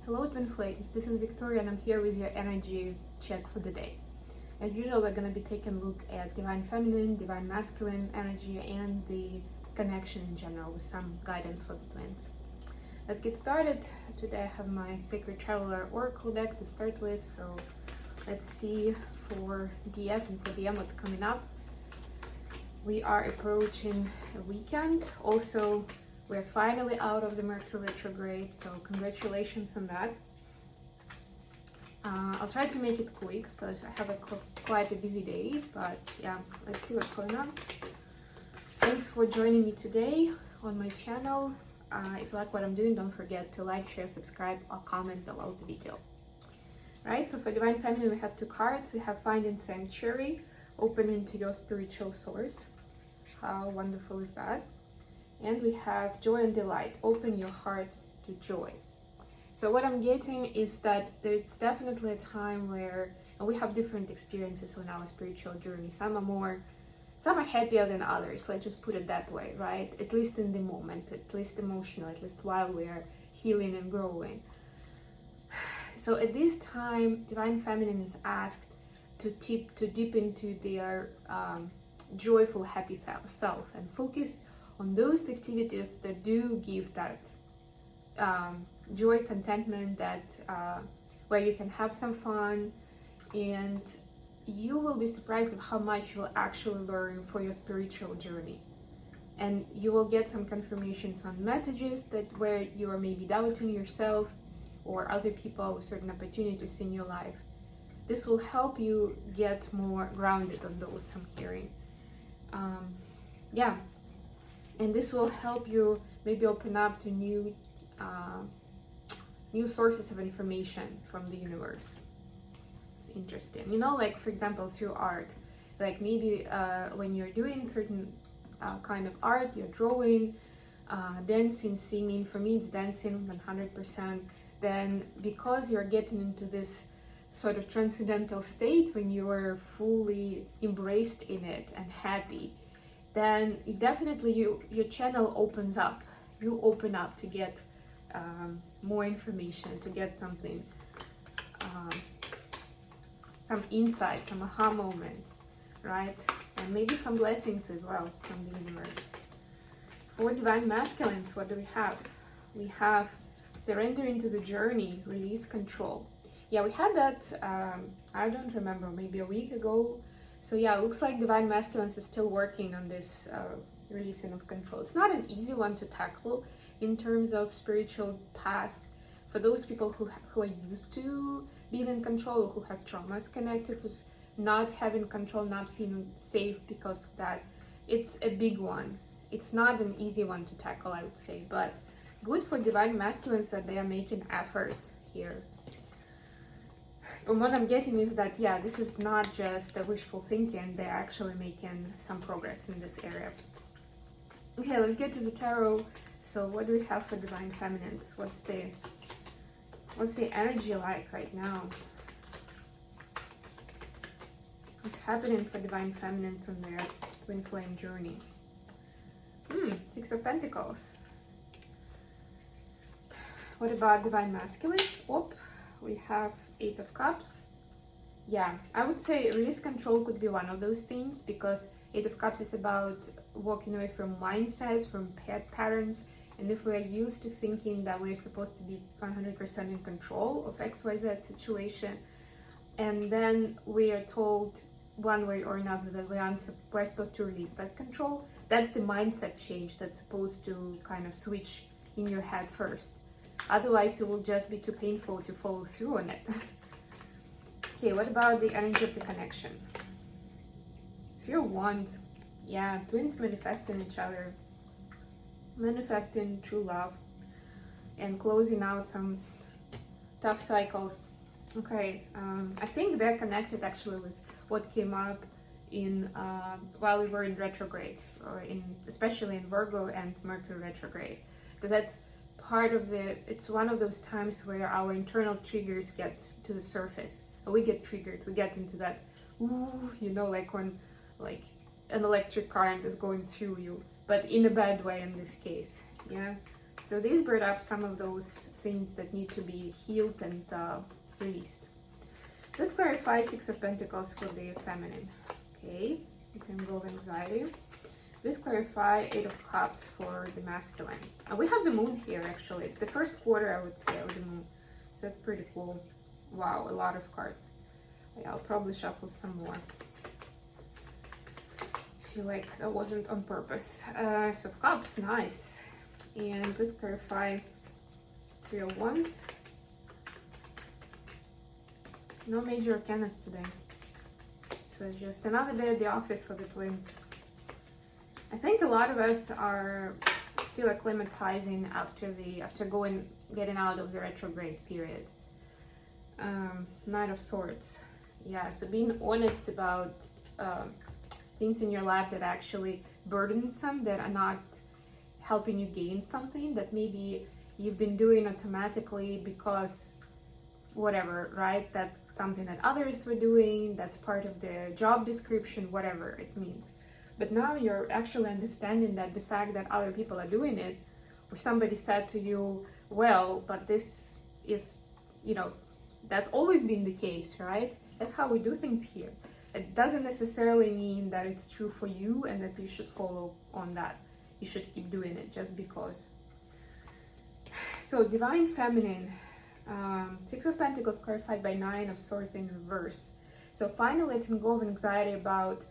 Hello Twinflames, this is Victoria and I'm here with your energy check for the day. As usual, we're going to be taking a look at Divine Feminine, Divine Masculine energy and the connection in general with some guidance for the twins. Let's get started. Today I have my Sacred Traveler Oracle deck to start with, so let's see for DF and for DM what's coming up. We are approaching a weekend. Also, we're finally out of the Mercury retrograde, so congratulations on that. I'll try to make it quick because I have quite a busy day, but yeah, let's see what's going on. Thanks for joining me today on my channel. If you like what I'm doing, don't forget to like, share, subscribe, or comment below the video. Right, so for Divine Feminine, we have two cards. We have Finding Sanctuary, opening to your spiritual source. How wonderful is that? And we have Joy and Delight, open your heart to joy. So what I'm getting is that there's definitely a time where, and we have different experiences on our spiritual journey. Some are happier than others, let's just put it that way, right? At least in the moment, at least emotional, at least while we're healing and growing. So at this time, Divine Feminine is asked to dip into their joyful, happy self and focus on those activities that do give that joy, contentment, that where you can have some fun, and you will be surprised of how much you will actually learn for your spiritual journey. And you will get some confirmations on messages that where you are maybe doubting yourself or other people with certain opportunities in your life. This will help you get more grounded on those I'm hearing. Yeah. And this will help you maybe open up to new sources of information from the universe. It's interesting, you know, like for example through art, like maybe when you're doing certain kind of art, you're drawing, dancing, singing. For me it's dancing 100%. Then because you're getting into this sort of transcendental state when you're fully embraced in it and happy, then definitely your channel opens up. You open up to get more information, to get something, some insights, some aha moments, right? And maybe some blessings as well from the universe. For Divine Masculines, what do we have? We have surrender into the journey, release control. Yeah, we had that, I don't remember, maybe a week ago. So yeah, it looks like Divine Masculines is still working on this releasing of control. It's not an easy one to tackle in terms of spiritual path. For those people who are used to being in control, or who have traumas connected with not having control, not feeling safe because of that, it's a big one. It's not an easy one to tackle, I would say, but good for Divine Masculines that they are making effort here. But what I'm getting is that, yeah, this is not just a wishful thinking, they're actually making some progress in this area. Okay, let's get to the tarot. So what do we have for Divine Feminines? What's the energy like right now? What's happening for Divine Feminines on their twin flame journey? Six of Pentacles. What about Divine Masculines? We have Eight of Cups. Yeah, I would say release control could be one of those things, because Eight of Cups is about walking away from mindsets, from patterns. And if we're used to thinking that we're supposed to be 100% in control of XYZ situation, and then we are told one way or another that we're supposed to release that control, that's the mindset change that's supposed to kind of switch in your head first. Otherwise, it will just be too painful to follow through on it. Okay, what about the energy of the connection? Three of Wands. Yeah, twins manifesting each other, manifesting true love, and closing out some tough cycles. Okay, I think they're connected actually with what came up in while we were in retrograde, or especially in Virgo and Mercury retrograde, because that's part of it's one of those times where our internal triggers get to the surface. We get triggered, we get into that, ooh, you know, like when like an electric current is going through you, but in a bad way in this case. Yeah, So these brought up some of those things that need to be healed and released. Let's clarify Six of Pentacles for the feminine. Okay, letting go of anxiety. Let's clarify Eight of Cups for the masculine. We have the moon here actually. It's the first quarter, I would say, of the moon. So that's pretty cool. Wow, a lot of cards. Yeah, I'll probably shuffle some more. Feel like that wasn't on purpose. So of Cups, nice. And let's clarify Three of Wands. No major arcanas today. So just another day at the office for the twins. I think a lot of us are still acclimatizing after getting out of the retrograde period. Knight of Swords. Yeah, so being honest about things in your life that actually burdensome, that are not helping you gain something, that maybe you've been doing automatically because whatever, right? That's something that others were doing, that's part of the job description, whatever it means. But now you're actually understanding that the fact that other people are doing it, or somebody said to you, well, but this is, that's always been the case, right? That's how we do things here. It doesn't necessarily mean that it's true for you and that you should follow on that. You should keep doing it just because. So Divine Feminine, Six of Pentacles clarified by Nine of Swords in reverse. So finally letting go of anxiety about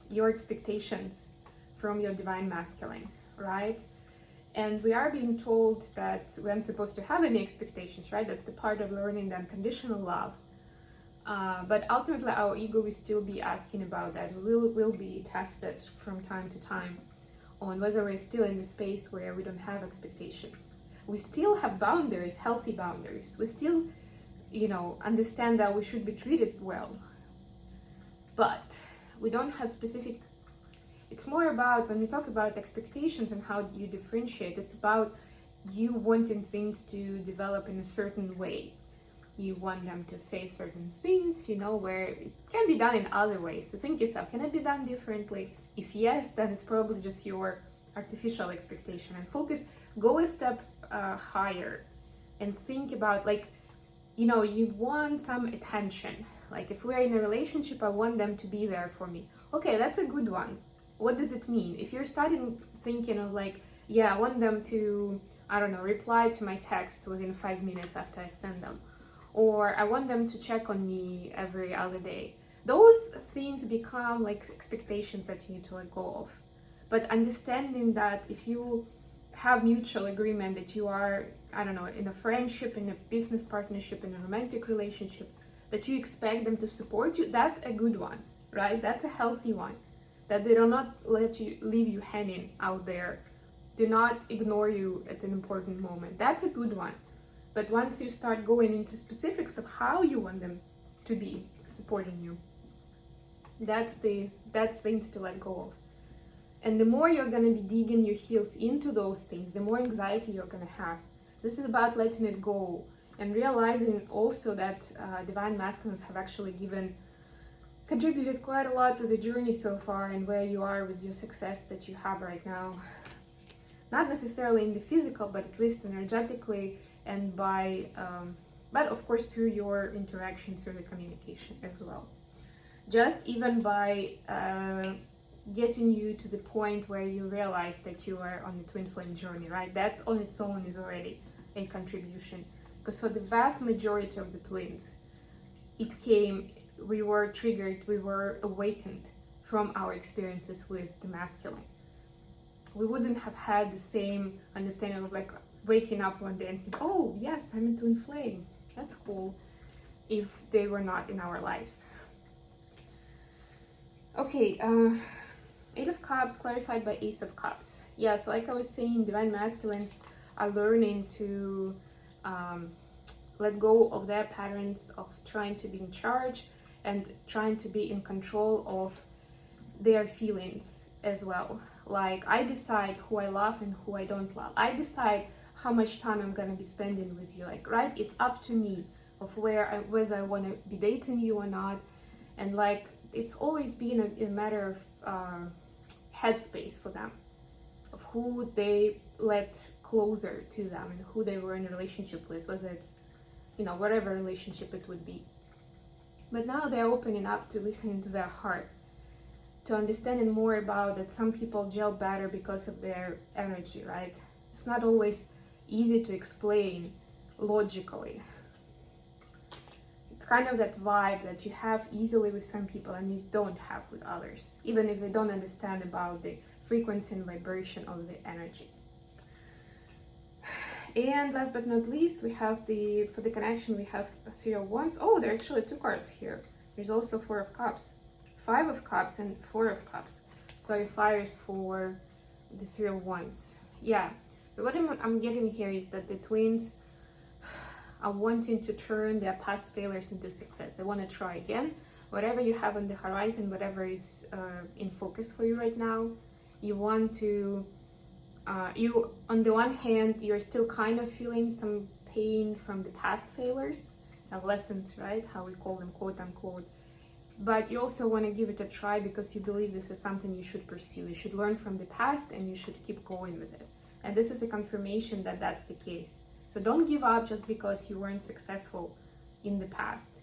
your expectations from your Divine Masculine, right? And we are being told that we aren't supposed to have any expectations, right? That's the part of learning the unconditional love. But ultimately our ego will still be asking about that. We will be tested from time to time on whether we're still in the space where we don't have expectations. We still have boundaries, healthy boundaries. We still, understand that we should be treated well. But we don't have specific. It's more about, when we talk about expectations and how you differentiate, it's about you wanting things to develop in a certain way. You want them to say certain things, where it can be done in other ways. So think yourself, can it be done differently? If yes, then it's probably just your artificial expectation. And focus, go a step higher and think about, you want some attention. Like if we're in a relationship, I want them to be there for me. Okay, that's a good one. What does it mean? If you're starting thinking of I want them to, reply to my texts within 5 minutes after I send them. Or I want them to check on me every other day. Those things become like expectations that you need to let go of. But understanding that if you have mutual agreement that you are, in a friendship, in a business partnership, in a romantic relationship, that you expect them to support you, that's a good one, right? That's a healthy one. That they do not leave you hanging out there. Do not ignore you at an important moment. That's a good one. But once you start going into specifics of how you want them to be supporting you, that's things to let go of. And the more you're going to be digging your heels into those things, the more anxiety you're going to have. This is about letting it go and realizing also that Divine Masculines have actually contributed quite a lot to the journey so far and where you are with your success that you have right now. Not necessarily in the physical, but at least energetically, and but of course through your interactions, through the communication as well. Just even by getting you to the point where you realize that you are on the twin flame journey, right? That's on its own is already a contribution. Because for the vast majority of the twins, we were triggered, we were awakened from our experiences with the masculine. We wouldn't have had the same understanding of waking up one day and think, oh yes, I'm a twin flame, that's cool, if they were not in our lives. Okay, Eight of Cups clarified by Ace of Cups. Yeah, so like I was saying, Divine Masculines are learning to let go of their patterns of trying to be in charge and trying to be in control of their feelings as well. Like, I decide who I love and who I don't love. I decide how much time I'm gonna be spending with you, right? It's up to me of whether I want to be dating you or not. And it's always been a matter of headspace for them, of who they let closer to them and who they were in a relationship with, whether it's, whatever relationship it would be. But now they're opening up to listening to their heart, to understanding more about that some people gel better because of their energy, right? It's not always easy to explain logically. It's kind of that vibe that you have easily with some people and you don't have with others, even if they don't understand about the frequency and vibration of the energy. And last but not least, we have for the connection, we have a Three of Wands. Oh, there are actually 2 cards here. There's also Four of Cups, 5 of Cups and 4 of Cups, clarifiers for the Three of Wands. Yeah, so what I'm getting here is that the twins are wanting to turn their past failures into success. They want to try again. Whatever you have on the horizon, whatever is in focus for you right now, you want to, on the one hand, you're still kind of feeling some pain from the past failures and lessons, right? How we call them, quote unquote. But you also want to give it a try because you believe this is something you should pursue. You should learn from the past and you should keep going with it. And this is a confirmation that that's the case. So don't give up just because you weren't successful in the past,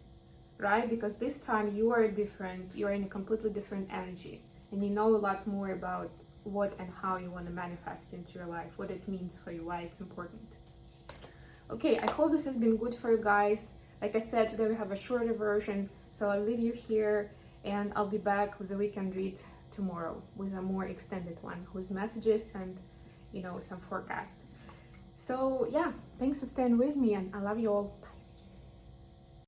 right? Because this time you are different, you are in a completely different energy, and you know a lot more about what and how you want to manifest into your life, what it means for you, why it's important. Okay, I hope this has been good for you guys. Like I said, today we have a shorter version, so I'll leave you here and I'll be back with a weekend read tomorrow with a more extended one with messages and, some forecast. So yeah, thanks for staying with me and I love you all.